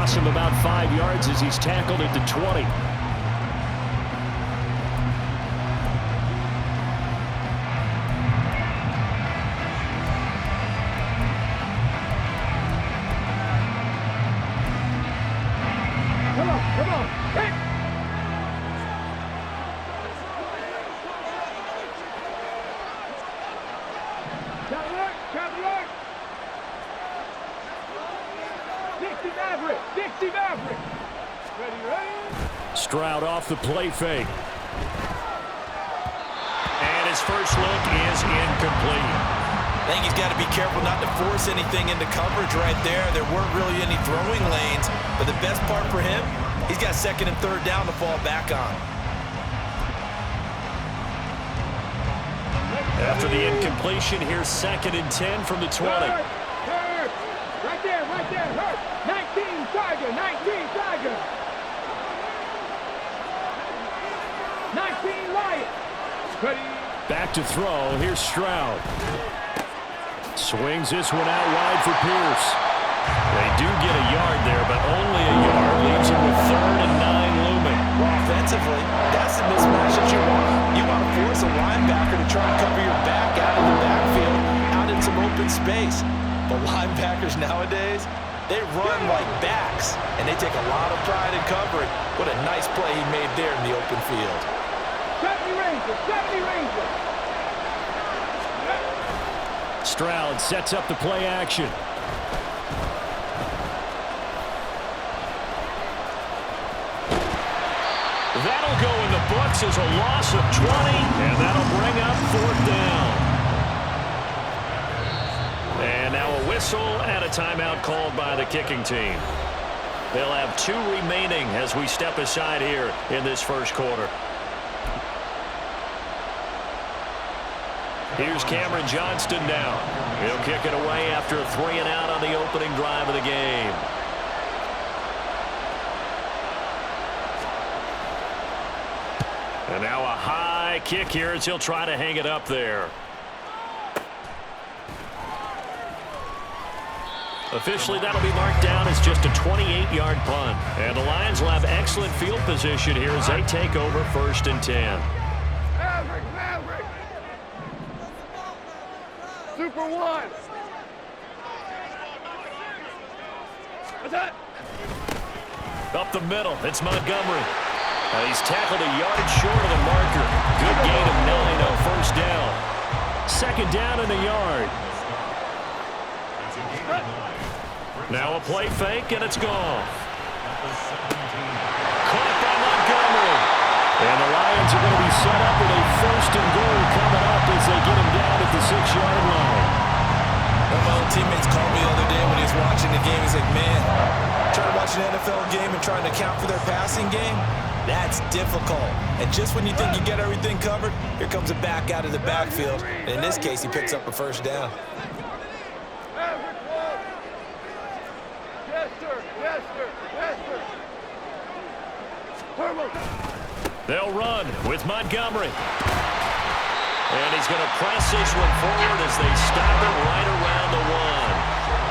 loss of about 5 yards as he's tackled at the 20. Come on, hit! Cadillac! Dixie Maverick! Ready? Stroud off the play fake. And his first look is incomplete. I think he's got to be careful not to force anything into coverage right there. There weren't really any throwing lanes, but the best part for him, he's got second and third down to fall back on. After the incompletion, here's 2nd and 10 from the 20. Right there, hurt! 19 Tiger! 19 Lion! Ready? Back to throw, here's Stroud. Swings this one out wide for Pierce. They do get a yard there, but only a yard. Leaves him with 3rd and 9 looming. Well, offensively, that's the mismatch that you want. You want to force a linebacker to try and cover your back out of the backfield, out in some open space. But linebackers nowadays, they run like backs, and they take a lot of pride in covering. What a nice play he made there in the open field. 70 Ranger! Stroud sets up the play action. That'll go in the books as a loss of 20, and that'll bring up 4th down. And now a whistle and a timeout called by the kicking team. They'll have 2 remaining as we step aside here in this first quarter. Here's Cameron Johnston now. He'll kick it away after a 3 and out on the opening drive of the game. And now a high kick here as he'll try to hang it up there. Officially, that'll be marked down as just a 28-yard punt. And the Lions will have excellent field position here as they take over 1st and 10. Maverick! Super 1! What's that? Up the middle, it's Montgomery. He's tackled a yard short of the marker. Good gain of 9 on 1st down. 2nd down in the yard. Now a play fake, and it's gone. Caught by Montgomery. And the Lions are going to be set up with a 1st and goal coming up as they get him down at the 6-yard line. One of my old teammates called me the other day when he was watching the game. He's like, man, trying to watch an NFL game and trying to account for their passing game, that's difficult. And just when you think you get everything covered, here comes a back out of the backfield. And in this case, he picks up a 1st down. They'll run with Montgomery. And he's going to press this one forward as they stop it right around the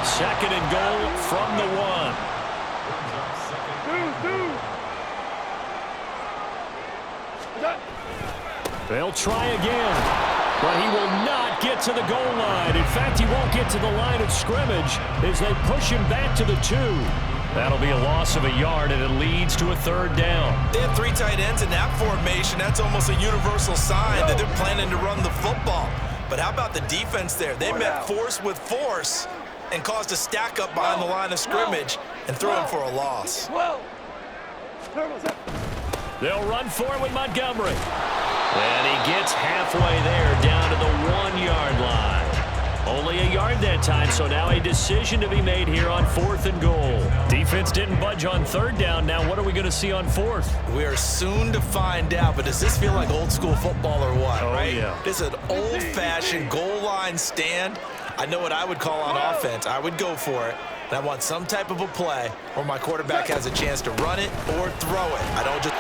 1. 2nd and goal from the 1. They'll try again, but he will not get to the goal line. In fact, he won't get to the line of scrimmage as they push him back to the 2. That'll be a loss of a yard, and it leads to a 3rd down. They have 3 tight ends in that formation. That's almost a universal sign that they're planning to run the football. But how about the defense there? They met force with force and caused a stack up behind the line of scrimmage and threw him for a loss. They'll run for it with Montgomery. And he gets halfway there down to the 1-yard line. Only a yard that time, so now a decision to be made here on 4th and goal. Defense didn't budge on 3rd down. Now what are we going to see on 4th? We are soon to find out, but does this feel like old school football or what, right? Yeah. This is an old-fashioned goal line stand. I know what I would call on offense. I would go for it. And I want some type of a play where my quarterback has a chance to run it or throw it. I don't just...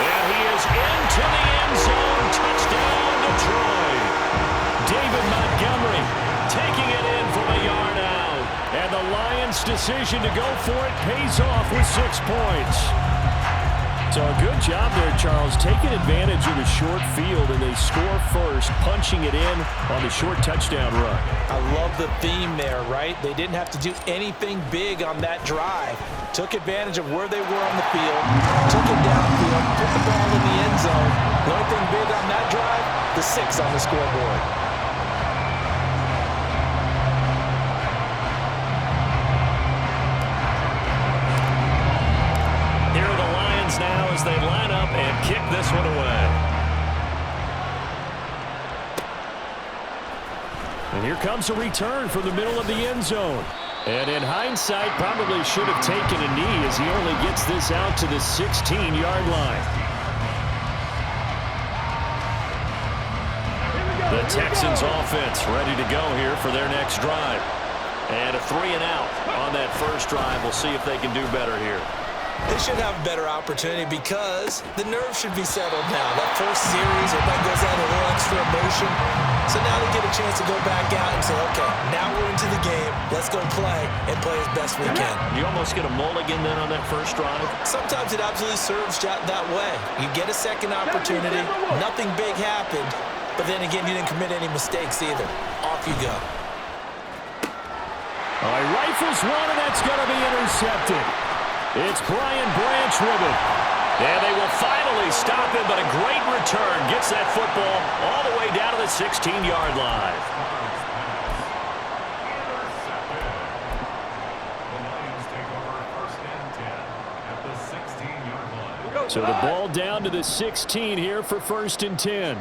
And he is into the end zone. Touchdown, Detroit. David Montgomery taking it in from a yard out. And the Lions' decision to go for it pays off with 6 points. So a good job there, Charles, taking advantage of the short field, and they score first, punching it in on the short touchdown run. I love the theme there, right? They didn't have to do anything big on that drive. Took advantage of where they were on the field, took it downfield, put the ball in the end zone. The only thing big on that drive, the 6 on the scoreboard. Here are the Lions now as they line up and kick this one away. And here comes a return from the middle of the end zone. And in hindsight, probably should have taken a knee as he only gets this out to the 16-yard line. The Texans offense ready to go here for their next drive. And a 3-and-out on that first drive. We'll see if they can do better here. They should have a better opportunity because the nerves should be settled now. That first series, everybody goes out a little extra emotion. So now they get a chance to go back out and say, okay, now we're into the game. Let's go play and play as best we can. You almost get a mulligan then on that first drive? Sometimes it absolutely serves that way. You get a second opportunity. Nothing big happened. But then again, you didn't commit any mistakes either. Off you go. All right, rifles one, and that's going to be intercepted. It's Brian Branch with it. And they will finally stop him, but a great return gets that football all the way down to the 16-yard line. So the ball down to the 16 here for 1st and 10.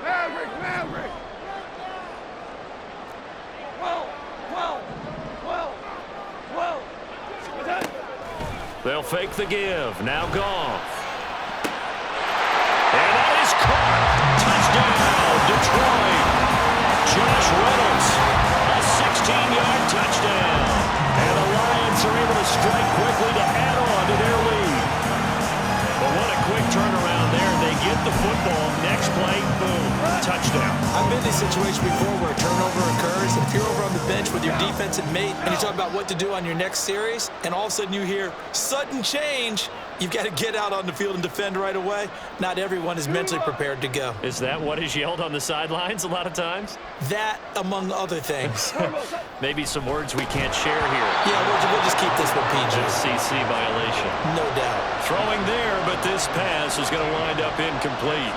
Maverick. They'll fake the give. Now Goff. And that is caught. Touchdown, Detroit. Josh Reynolds, a 16-yard touchdown. And the Lions are able to strike quickly to add on to their lead. But what a quick turnaround there. They get the football. Next play, boom, touchdown. I've been in this situation before where a turnover occurs. And if you're over on the bench with your defensive mate and you talk about what to do on your next series, and all of a sudden you hear sudden change, you've got to get out on the field and defend right away. Not everyone is mentally prepared to go. Is that what is yelled on the sidelines a lot of times? That, among other things. Maybe some words we can't share here. Yeah, we'll just keep this one PG. SEC violation. No doubt. Throwing there, but this pass is going to wind up incomplete.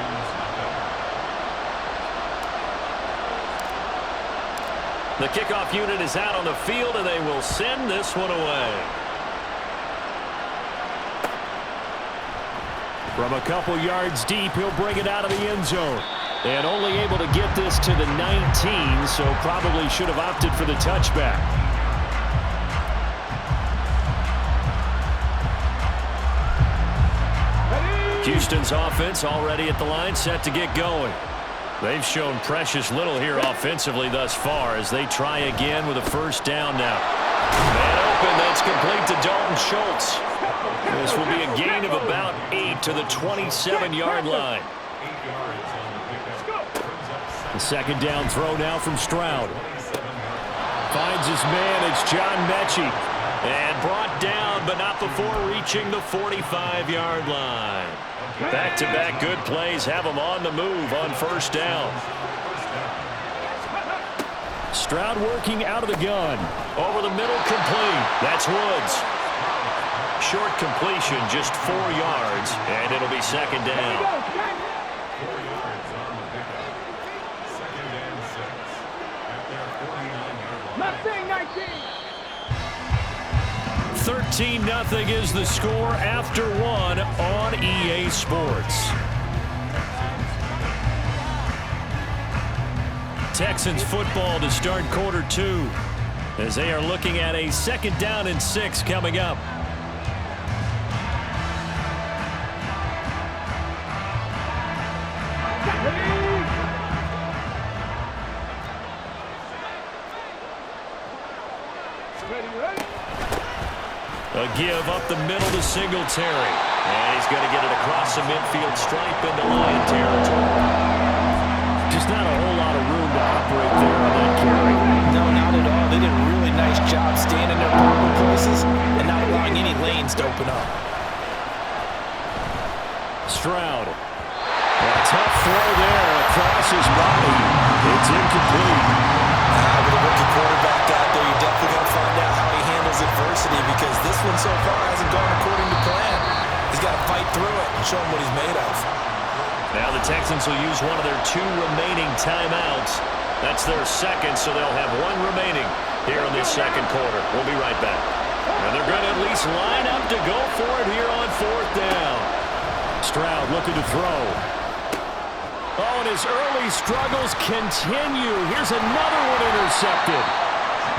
The kickoff unit is out on the field, and they will send this one away. From a couple yards deep, he'll bring it out of the end zone. And only able to get this to the 19, so probably should have opted for the touchback. Houston's offense already at the line, set to get going. They've shown precious little here offensively thus far as they try again with a first down now. Man open, that's complete to Dalton Schultz. This will be a gain of about 8 to the 27-yard line. The second down throw now from Stroud. Finds his man, it's John Mechie. And brought down, but not before reaching the 45-yard line. Back-to-back good plays have him on the move on first down. Stroud working out of the gun. Over the middle, complete. That's Woods. Short completion, just 4 yards, and it'll be second down. 13-0 is the score after one on EA Sports. Texans football to start quarter 2 as they are looking at a 2nd down and 6 coming up. A give up the middle to Singletary. And he's going to get it across the midfield stripe into Lion territory. Just not a whole lot of room to operate there on that carry. Not at all. They did a really nice job staying in their proper places and not allowing any lanes to open up. Stroud. A tough throw there across his body. It's incomplete. With a rookie quarterback out there, you're definitely going to find out how he handles adversity, because this one so far hasn't gone according to plan. He's got to fight through it and show him what he's made of. Now the Texans will use one of their 2 remaining timeouts. That's their second, so they'll have 1 remaining here in this second quarter. We'll be right back. And they're going to at least line up to go for it here on 4th down. Stroud looking to throw. Oh, and his early struggles continue. Here's another one intercepted.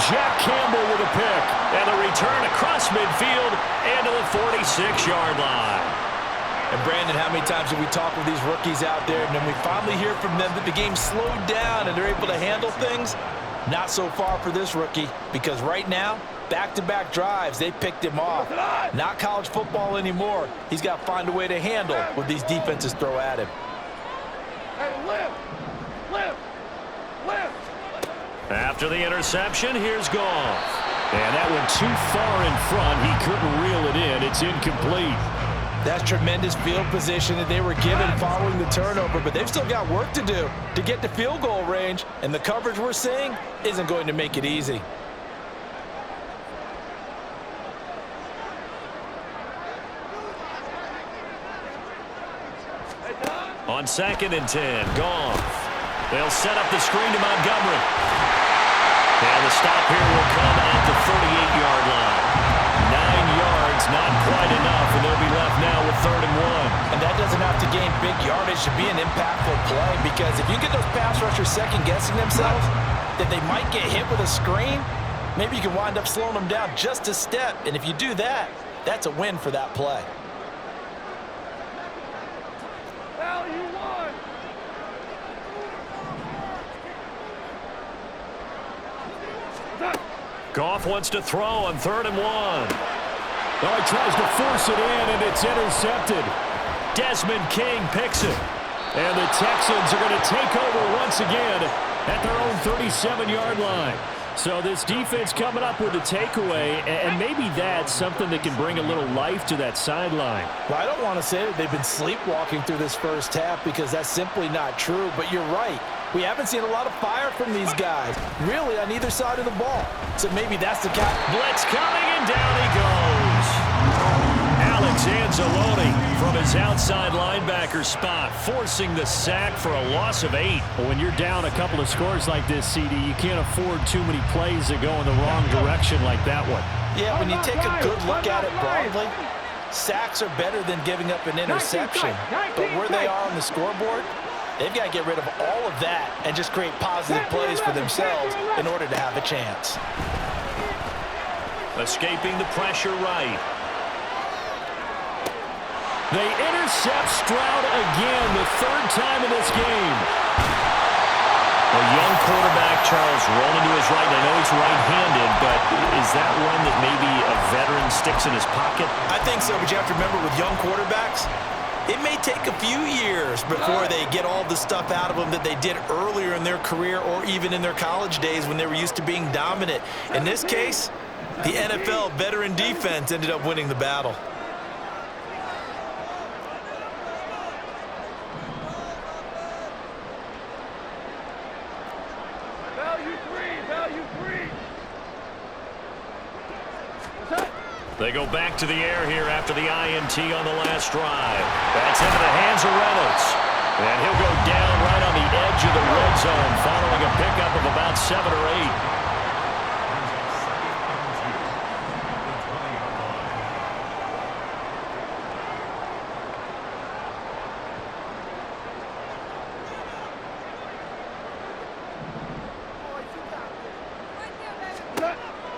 Jack Campbell with a pick. And the return across midfield and to the 46-yard line. And Brandon, how many times have we talked with these rookies out there, and then we finally hear from them that the game's slowed down and they're able to handle things? Not so far for this rookie, because right now, back-to-back drives, they picked him off. Not college football anymore. He's got to find a way to handle what these defenses throw at him. After the interception, here's Goff. And that went too far in front. He couldn't reel it in. It's incomplete. That's tremendous field position that they were given following the turnover, but they've still got work to do to get to field goal range, and the coverage we're seeing isn't going to make it easy. On 2nd and 10, Goff. They'll set up the screen to Montgomery. And the stop here will come at the 38-yard line. 9 yards, not quite enough, and they'll be left now with 3rd and 1. And that doesn't have to gain big yardage to be an impactful play, because if you get those pass rushers second-guessing themselves that they might get hit with a screen, maybe you can wind up slowing them down just a step. And if you do that, that's a win for that play. Goff wants to throw on 3rd and 1. Oh, he tries to force it in, and it's intercepted. Desmond King picks it. And the Texans are going to take over once again at their own 37-yard line. So this defense coming up with a takeaway, and maybe that's something that can bring a little life to that sideline. Well, I don't want to say that they've been sleepwalking through this first half, because that's simply not true, but you're right. We haven't seen a lot of fire from these guys, really, on either side of the ball. So maybe that's the guy. Blitz coming, and down he goes. Alex Anzalone from his outside linebacker spot, forcing the sack for a loss of 8. When you're down a couple of scores like this, CD, you can't afford too many plays that go in the wrong direction like that one. Yeah, when you take a good look at it broadly, sacks are better than giving up an interception. But where they are on the scoreboard, they've got to get rid of all of that and just create positive plays for themselves in order to have a chance. Escaping the pressure right. They intercept Stroud again, the 3rd time in this game. A young quarterback, Charles, rolling to his right. I know he's right-handed, but is that one that maybe a veteran sticks in his pocket? I think so, but you have to remember with young quarterbacks, it may take a few years before they get all the stuff out of them that they did earlier in their career or even in their college days when they were used to being dominant. In this case, the NFL veteran defense ended up winning the battle. They go back to the air here after the INT on the last drive. That's into the hands of Reynolds. And he'll go down right on the edge of the red zone following a pickup of about 7 or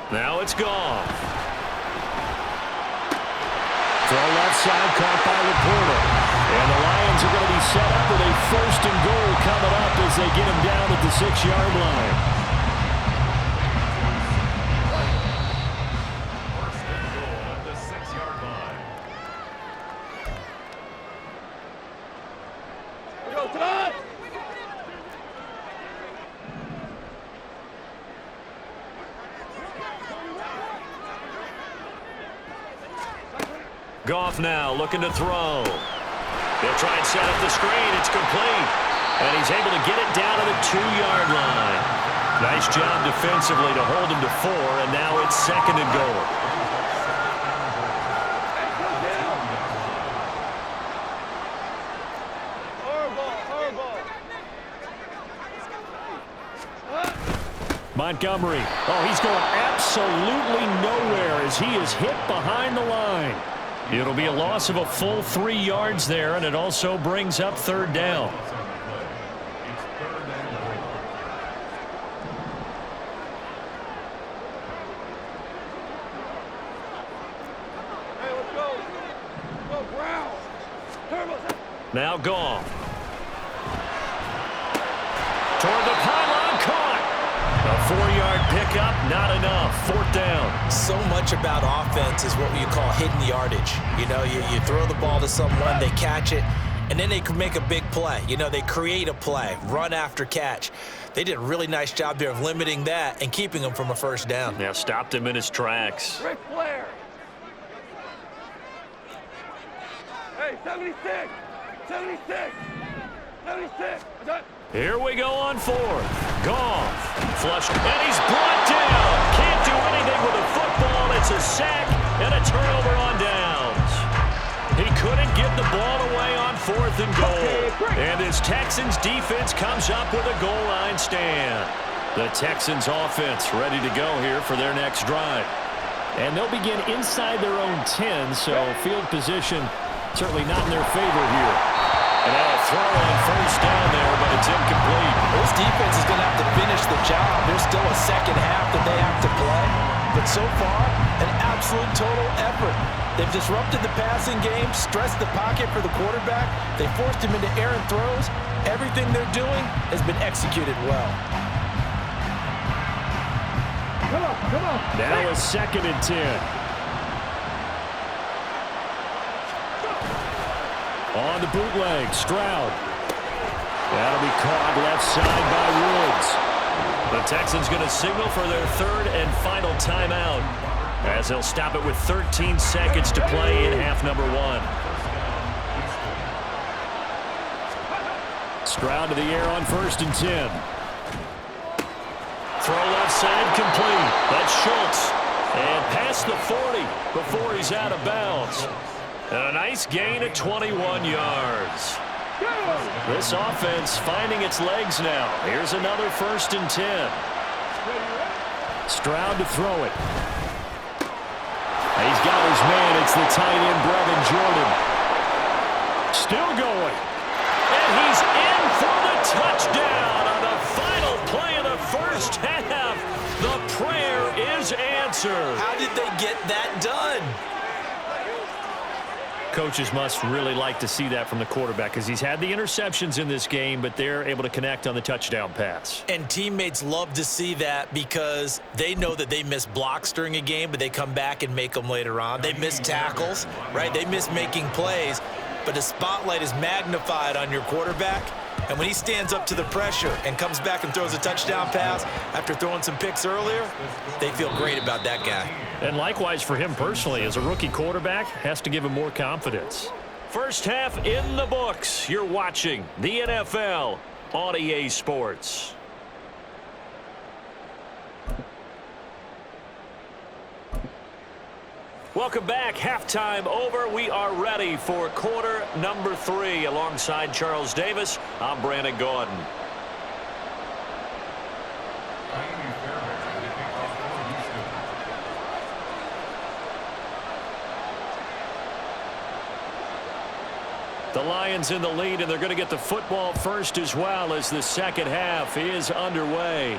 8. Now it's Goff. Throw left side, caught by Laporta. And the Lions are going to be set up with a 1st and goal coming up as they get him down at the 6-yard line. First and goal at the 6-yard line. Go, Todd! Goff now looking to throw. They'll try and set up the screen. It's complete. And he's able to get it down to the 2-yard line. Nice job defensively to hold him to 4, and now it's 2nd and goal. Montgomery. Oh, he's going absolutely nowhere as he is hit behind the line. It'll be a loss of a full 3 yards there, and it also brings up 3rd down. Now Goff. Toward the pylon, caught. A 4-yard pickup, not enough. 4th down. So much about offense is what you call hidden yardage. You know, you throw the ball to someone, they catch it, and then they can make a big play. You know, they create a play, run after catch. They did a really nice job there of limiting that and keeping him from a 1st down. Yeah, stopped him in his tracks. Rick Flair. Hey, 76. 76. 76. Here we go on 4th. Goff. Flushed, and he's brought down. Can't do anything with the football. It's a sack and a turnover on downs. He couldn't get the ball away on 4th and goal. And his Texans defense comes up with a goal line stand. The Texans offense ready to go here for their next drive. And they'll begin inside their own 10, so field position certainly not in their favor here. And now a throw on 1st down there, but it's incomplete. This defense is going to have to finish the job. There's still a 2nd half that they have to play. But so far, an absolute total effort. They've disrupted the passing game, stressed the pocket for the quarterback. They forced him into errant throws. Everything they're doing has been executed well. Come on. Now a 2nd and 10. On the bootleg, Stroud. That'll be caught left side by Woods. The Texans going to signal for their 3rd and final timeout, as they'll stop it with 13 seconds to play in half number 1. Stroud to the air on 1st and 10. Throw left side complete. That's Schultz. And past the 40 before he's out of bounds. And a nice gain of 21 yards. This offense finding its legs now. Here's another 1st and 10. Stroud to throw it. He's got his man. It's the tight end, Brevin Jordan. Still going. And he's in for the touchdown on the final play of the 1st half. The prayer is answered. How did they get that done? Coaches must really like to see that from the quarterback because he's had the interceptions in this game, but they're able to connect on the touchdown pass. And teammates love to see that because they know that they miss blocks during a game, but they come back and make them later on. They miss tackles, right? They miss making plays, but the spotlight is magnified on your quarterback. And when he stands up to the pressure and comes back and throws a touchdown pass after throwing some picks earlier, they feel great about that guy. And likewise for him personally, as a rookie quarterback, has to give him more confidence. 1st half in the books. You're watching the NFL on EA Sports. Welcome back. Halftime over. We are ready for quarter number 3. Alongside Charles Davis, I'm Brandon Gordon. The Lions in the lead, and they're going to get the football first as well as the 2nd half is underway.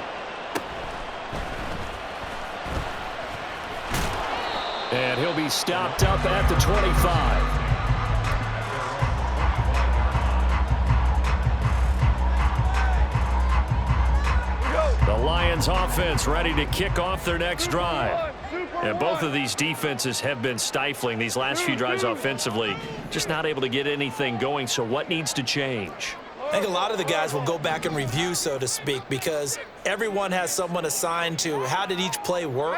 And he'll be stopped up at the 25. The Lions offense ready to kick off their next drive. And both of these defenses have been stifling these last few drives offensively. Just not able to get anything going, so what needs to change? I think a lot of the guys will go back and review, so to speak, because everyone has someone assigned to how did each play work.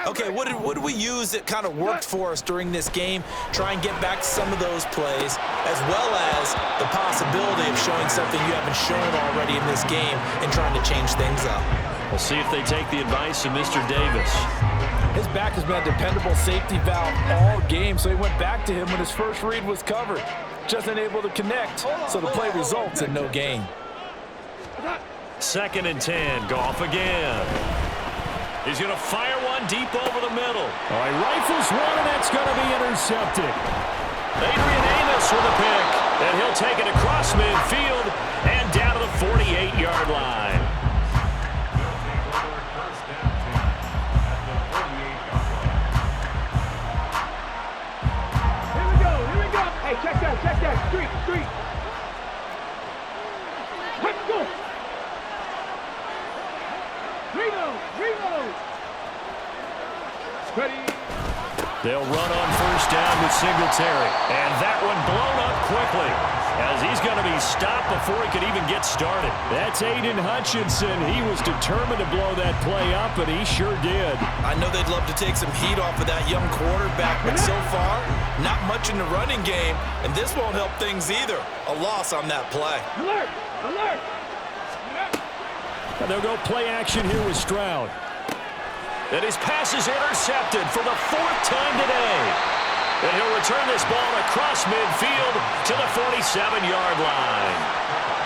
Okay, what did we use that kind of worked for us during this game? Try and get back to some of those plays, as well as the possibility of showing something you haven't shown already in this game and trying to change things up. We'll see if they take the advice of Mr. Davis. His back has been a dependable safety valve all game, so he went back to him when his first read was covered. Just unable to connect, so the play results in no gain. 2nd and 10, Goff again. He's going to fire one deep over the middle. All right, rifles one, and that's going to be intercepted. Adrian Amos with a pick, and he'll take it across midfield and down to the 48-yard line. Hey, check that. Street. Let's go. Reload. Ready. They'll run on 1st down with Singletary. And that one blown up quickly, as he's going to be stopped before he could even get started. That's Aiden Hutchinson. He was determined to blow that play up, and he sure did. I know they'd love to take some heat off of that young quarterback, but so far, not much in the running game, and this won't help things either. A loss on that play. Alert. And they'll go play action here with Stroud. And his pass is intercepted for the 4th time today. And he'll return this ball across midfield to the 47-yard line.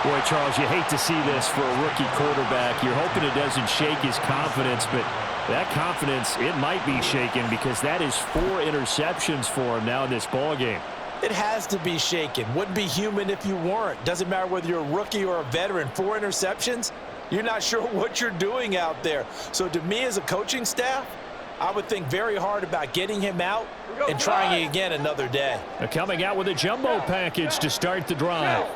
Boy, Charles, you hate to see this for a rookie quarterback. You're hoping it doesn't shake his confidence, but that confidence, it might be shaken because that is 4 interceptions for him now in this ballgame. It has to be shaken. Wouldn't be human if you weren't. Doesn't matter whether you're a rookie or a veteran. 4 interceptions, you're not sure what you're doing out there. So to me as a coaching staff, I would think very hard about getting him out and trying it again another day. They're coming out with a jumbo package to start the drive.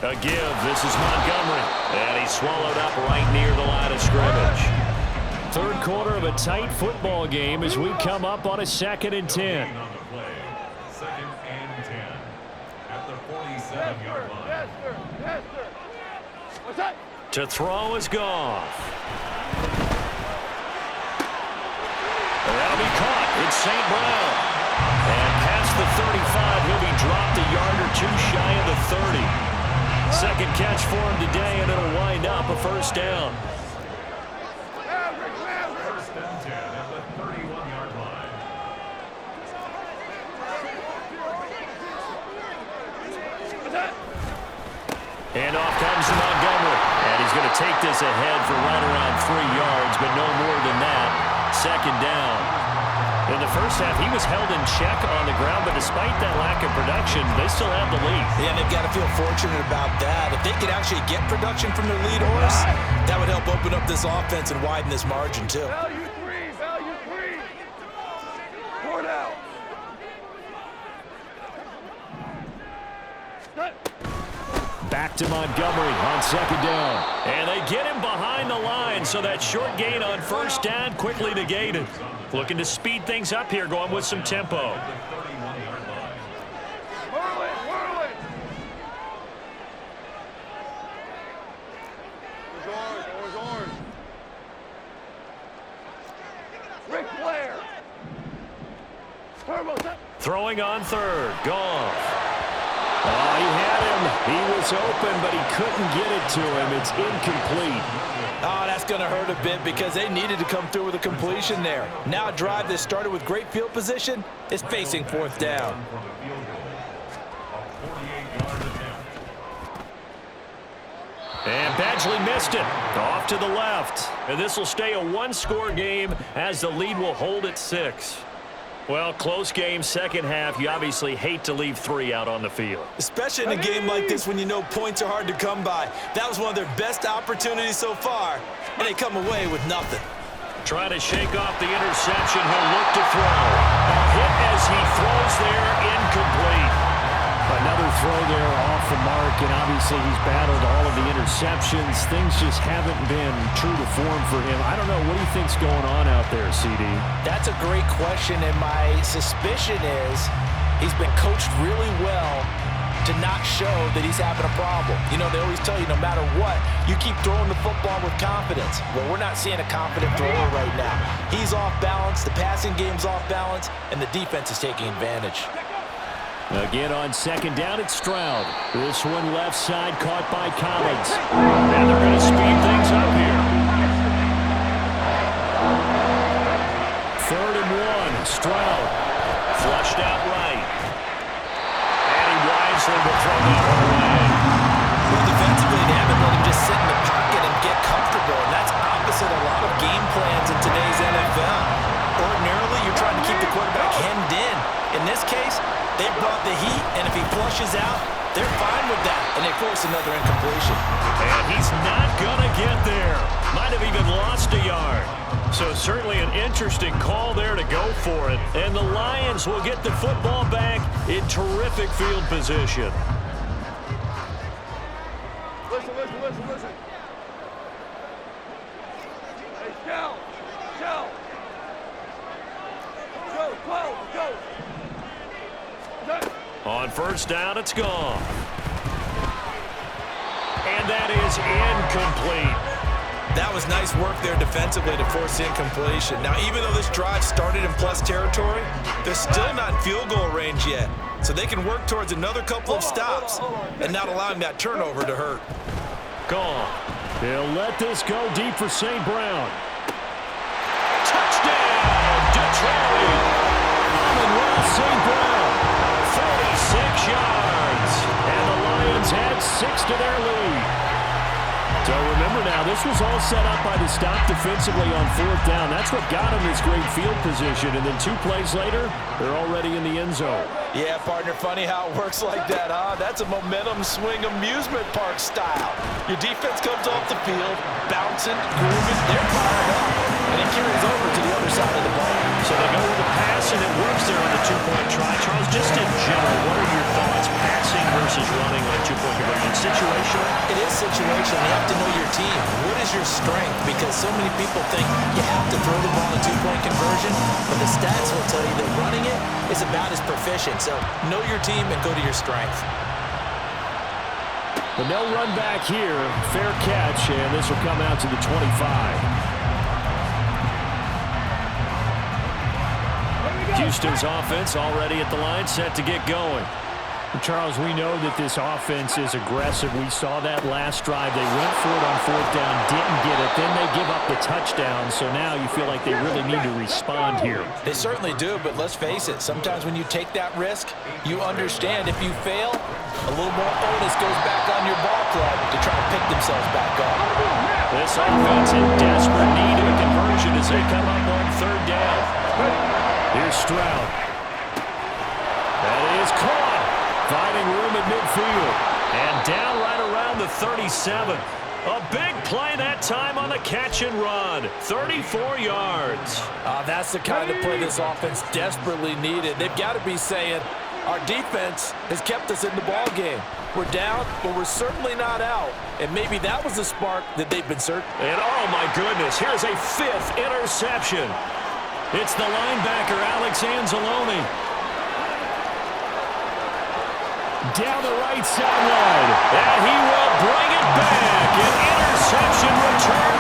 A give. This is Montgomery. And he's swallowed up right near the line of scrimmage. 3rd quarter of a tight football game as we come up on a 2nd and 10. On the play, 2nd and 10 at the 47-yard line. Yes, sir. What's that? To throw is Goff. That'll be caught. It's St. Brown. And past the 35, he'll be dropped a yard or 2 shy of the 30. 2nd catch for him today, and it'll wind up a 1st down. 1st and 10 at the 31-yard line. And off comes to Montgomery. And he's going to take this ahead for right around 3 yards, but no more than that. 2nd down. In the first half, he was held in check on the ground, but despite that lack of production, they still have the lead. Yeah, and they've got to feel fortunate about that. If they could actually get production from their lead horse, that would help open up this offense and widen this margin too. Value three. 4 down. Back to Montgomery on 2nd down. And they get him behind the line, so that short gain on 1st down quickly negated. Looking to speed things up here, going with some tempo. Whirl it. Orange. Ric Flair. Turbo set. Throwing on 3rd. Goff. Oh, he had him. He was open, but he couldn't get it to him. It's incomplete. Oh, that's going to hurt a bit because they needed to come through with a completion there. Now a drive that started with great field position is facing 4th down. And Badgley missed it. Off to the left. And this will stay a 1-score game as the lead will hold at 6. Well, close game, 2nd half. You obviously hate to leave 3 out on the field. Especially in a game like this when you know points are hard to come by. That was one of their best opportunities so far, and they come away with nothing. Trying to shake off the interception. He'll look to throw. A hit as he throws there, incomplete. Another throw there off the mark, and obviously he's battled all of the interceptions. Things just haven't been true to form for him. I don't know. What do you think's going on out there, CD? That's a great question, and my suspicion is he's been coached really well to not show that he's having a problem. You know, they always tell you no matter what, you keep throwing the football with confidence. Well, we're not seeing a confident thrower right now. He's off balance, the passing game's off balance, and the defense is taking advantage. Again on second down, it's Stroud. This one left side caught by Collins. And they're going to speed things up here. 3rd and 1, Stroud. Flushed out right. And he wisely will throw that one away. Well, defensively, they haven't let him just sit in the pocket and get comfortable, and that's opposite a lot of game plans in today's NFL. Ordinarily, you're trying to keep the quarterback hemmed in. In this case, they brought the heat, and if he flushes out, they're fine with that, and they force another incompletion. And he's not going to get there. Might have even lost a yard. So certainly an interesting call there to go for it. And the Lions will get the football back in terrific field position. Listen, listen, listen, listen. Hey, Cal. Cal. Go, 12, go. On first down, it's gone. And that is incomplete. That was nice work there defensively to force the incompletion. Now, even though this drive started in plus territory, they're still not in field goal range yet. So they can work towards another couple of stops and not allowing that turnover to hurt. Gone. They'll let this go deep for St. Brown. Touchdown, Detroit. Amon-Ra St. Brown. 46 yards. And the Lions add 6 to their lead. So remember now, this was all set up by the stop defensively on 4th down. That's what got him this great field position. And then 2 plays later, they're already in the end zone. Yeah, partner, funny how it works like that, huh? That's a momentum swing amusement park style. Your defense comes off the field, bouncing, grooving, they're fired up, and it carries over to the other side of the ball. So they go with the pass, and it works there on the 2-point try. Charles, just in general, what are your thoughts? Passing versus running on a 2-point conversion. Situational? It is situational. You have to know your team. What is your strength? Because so many people think you have to throw the ball in a 2-point conversion, but the stats will tell you that running it is about as proficient. So know your team and go to your strength. But no run back here. Fair catch, and this will come out to the 25. Houston's offense already at the line, set to get going. Charles, we know that this offense is aggressive. We saw that last drive. They went for it on 4th down, didn't get it. Then they give up the touchdown. So now you feel like they really need to respond here. They certainly do, but let's face it. Sometimes when you take that risk, you understand if you fail, a little more onus goes back on your ball club to try to pick themselves back up. This offense in desperate need of a conversion as they come up on 3rd down. Here's Stroud. That is caught. Finding room at midfield. And down right around the 37. A big play that time on the catch and run. 34 yards. That's the kind of play this offense desperately needed. They've got to be saying, our defense has kept us in the ball game. We're down, but we're certainly not out. And maybe that was the spark that they've been searching. And oh my goodness, here's a 5th interception. It's the linebacker, Alex Anzalone. Down the right sideline. And he will bring it back. An interception return.